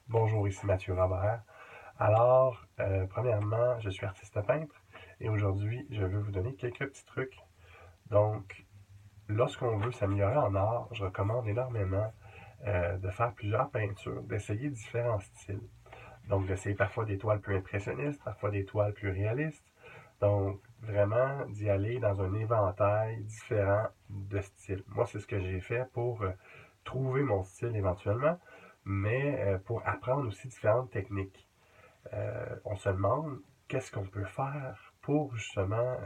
Bonjour, ici Mathieu Robert. Alors, premièrement, je suis artiste peintre et aujourd'hui, je veux vous donner quelques petits trucs. Donc, lorsqu'on veut s'améliorer en art, je recommande énormément de faire plusieurs peintures, d'essayer différents styles. Donc, d'essayer parfois des toiles plus impressionnistes, parfois des toiles plus réalistes. Donc, vraiment d'y aller dans un éventail différent de styles. Moi, c'est ce que j'ai fait pour trouver mon style éventuellement, mais pour apprendre aussi différentes techniques. On se demande qu'est-ce qu'on peut faire pour justement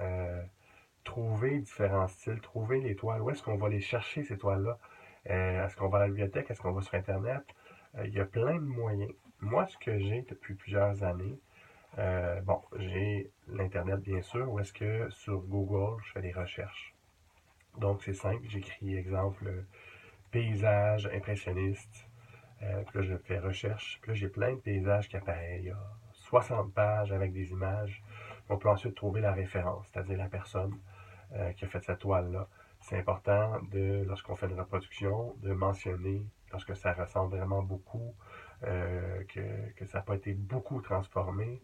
trouver différents styles, trouver les toiles. Où est-ce qu'on va les chercher, ces toiles-là? Est-ce qu'on va à la bibliothèque? Est-ce qu'on va sur Internet? Il y a plein de moyens. Moi, ce que j'ai depuis plusieurs années, bon, j'ai l'Internet, bien sûr, où est-ce que sur Google, je fais des recherches. Donc, c'est simple. J'écris, exemple, paysage impressionniste. Puis là, je fais recherche. Puis là, j'ai plein de paysages qui apparaissent. Il y a 60 pages avec des images. On peut ensuite trouver la référence, c'est-à-dire la personne qui a fait cette toile-là. C'est important, lorsqu'on fait une reproduction, de mentionner, lorsque ça ressemble vraiment beaucoup, que ça n'a pas été beaucoup transformé,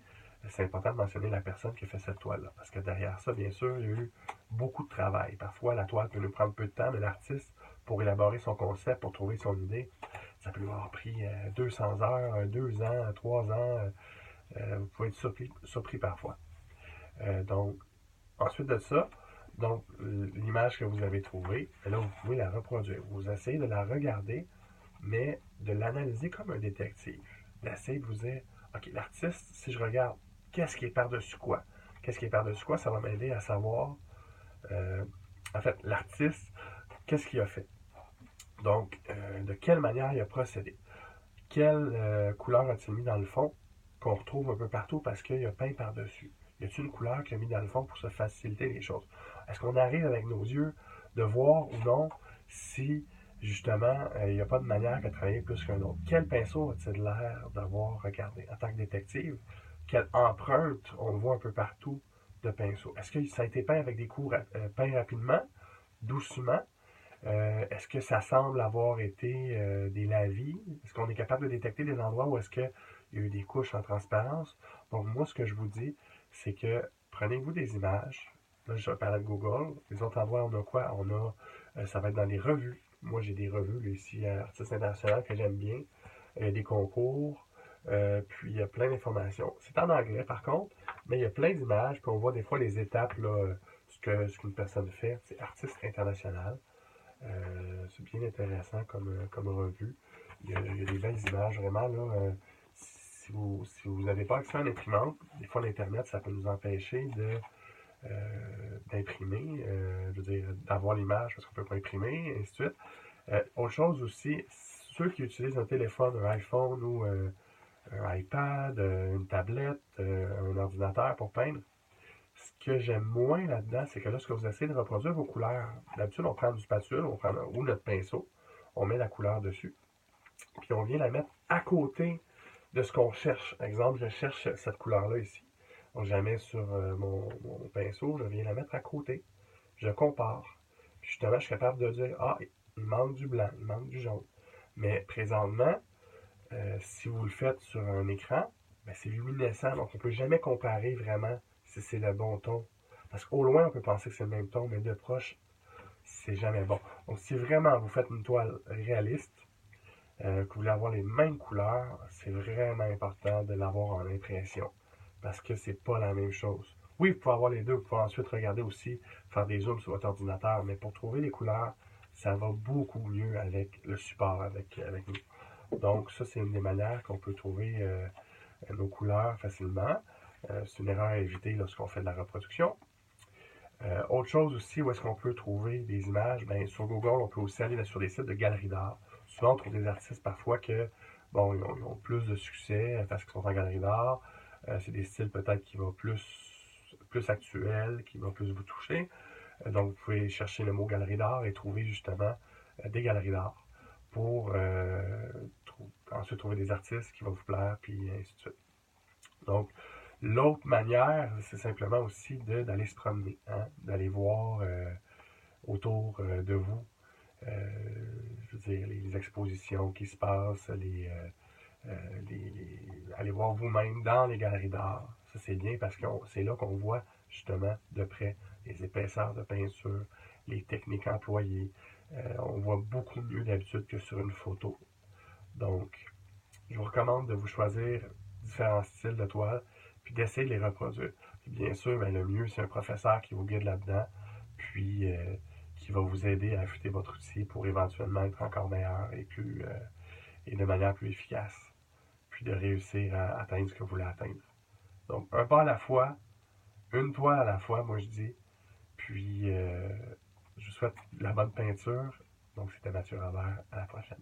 c'est important de mentionner la personne qui a fait cette toile-là. Parce que derrière ça, bien sûr, il y a eu beaucoup de travail. Parfois, la toile peut nous prendre peu de temps, mais l'artiste, pour élaborer son concept, pour trouver son idée, ça peut lui avoir pris 200 heures, 2 ans, 3 ans. Vous pouvez être surpris parfois. Donc, ensuite de ça, donc l'image que vous avez trouvée, là, vous pouvez la reproduire. Vous essayez de la regarder, mais de l'analyser comme un détective. D'essayer de vous dire, OK, l'artiste, si je regarde, qu'est-ce qui est par-dessus quoi? Qu'est-ce qui est par-dessus quoi? Ça va m'aider à savoir, euh, en fait, l'artiste, qu'est-ce qu'il a fait? Donc, de quelle manière il a procédé? Quelle couleur a-t-il mis dans le fond qu'on retrouve un peu partout parce qu'il a peint par-dessus? Y a-t-il une couleur qu'il a mis dans le fond pour se faciliter les choses? Est-ce qu'on arrive avec nos yeux de voir ou non si justement il n'y a pas de manière de travailler plus qu'un autre? Quel pinceau a-t-il l'air d'avoir regardé en tant que détective? Quelle empreinte on voit un peu partout de pinceau? Est-ce que ça a été peint avec des coups peints rapidement, doucement? Est-ce que ça semble avoir été des lavis? Est-ce qu'on est capable de détecter des endroits où est-ce qu'il y a eu des couches en transparence? Donc, moi, ce que je vous dis, c'est que prenez-vous des images. Là, je parle de Google. Les autres endroits, on a quoi? Ça va être dans les revues. Moi, j'ai des revues là, ici à Artistes International que j'aime bien. Il y a des concours. Puis, il y a plein d'informations. C'est en anglais, par contre, mais il y a plein d'images. Puis, on voit des fois les étapes, là, ce qu'une personne fait. C'est Artiste International. C'est bien intéressant comme revue. Il y a des belles images, vraiment. Là, si vous n'avez pas accès à l'imprimante, des fois l'Internet, ça peut nous empêcher d'imprimer, je veux dire, d'avoir l'image parce qu'on ne peut pas imprimer, et ainsi de suite. Autre chose aussi, ceux qui utilisent un téléphone, un iPhone ou un iPad, une tablette, un ordinateur pour peindre, ce que j'aime moins là-dedans, c'est que lorsque vous essayez de reproduire vos couleurs, d'habitude, on prend du spatule, ou notre pinceau, on met la couleur dessus, puis on vient la mettre à côté de ce qu'on cherche. Exemple, je cherche cette couleur-là ici. Donc, je la mets sur mon pinceau, je viens la mettre à côté, je compare. Puis justement, je suis capable de dire, ah, il manque du blanc, il manque du jaune. Mais présentement, si vous le faites sur un écran, ben, c'est luminescent, donc on ne peut jamais comparer vraiment si c'est le bon ton. Parce qu'au loin, on peut penser que c'est le même ton, mais de proche, c'est jamais bon. Donc, si vraiment vous faites une toile réaliste, que vous voulez avoir les mêmes couleurs, c'est vraiment important de l'avoir en impression. Parce que c'est pas la même chose. Oui, vous pouvez avoir les deux, vous pouvez ensuite regarder aussi, faire des zooms sur votre ordinateur, mais pour trouver les couleurs, ça va beaucoup mieux avec le support, avec nous. Donc, ça, c'est une des manières qu'on peut trouver nos couleurs facilement. C'est une erreur à éviter lorsqu'on fait de la reproduction. Autre chose aussi, où est-ce qu'on peut trouver des images? Ben, sur Google, on peut aussi aller sur des sites de galeries d'art. Souvent, on trouve des artistes parfois que, bon, ils ont plus de succès parce qu'ils sont en galerie d'art. C'est des styles peut-être qui vont plus actuels, qui vont plus vous toucher. Donc, vous pouvez chercher le mot galerie d'art et trouver justement des galeries d'art pour ensuite trouver des artistes qui vont vous plaire, puis ainsi de suite. Donc, l'autre manière, c'est simplement aussi d'aller se promener, hein, d'aller voir autour de vous, je veux dire, les expositions qui se passent, aller voir vous-même dans les galeries d'art. Ça, c'est bien parce que c'est là qu'on voit justement de près les épaisseurs de peinture, les techniques employées. On voit beaucoup mieux d'habitude que sur une photo. Donc, je vous recommande de vous choisir différents styles de toile, puis d'essayer de les reproduire. Puis bien sûr, ben, le mieux, c'est un professeur qui vous guide là-dedans, puis qui va vous aider à affûter votre outil pour éventuellement être encore meilleur et de manière plus efficace, puis de réussir à atteindre ce que vous voulez atteindre. Donc, un pas à la fois, une toile à la fois, moi je dis, puis je vous souhaite la bonne peinture. Donc, c'était Mathieu Robert. À la prochaine.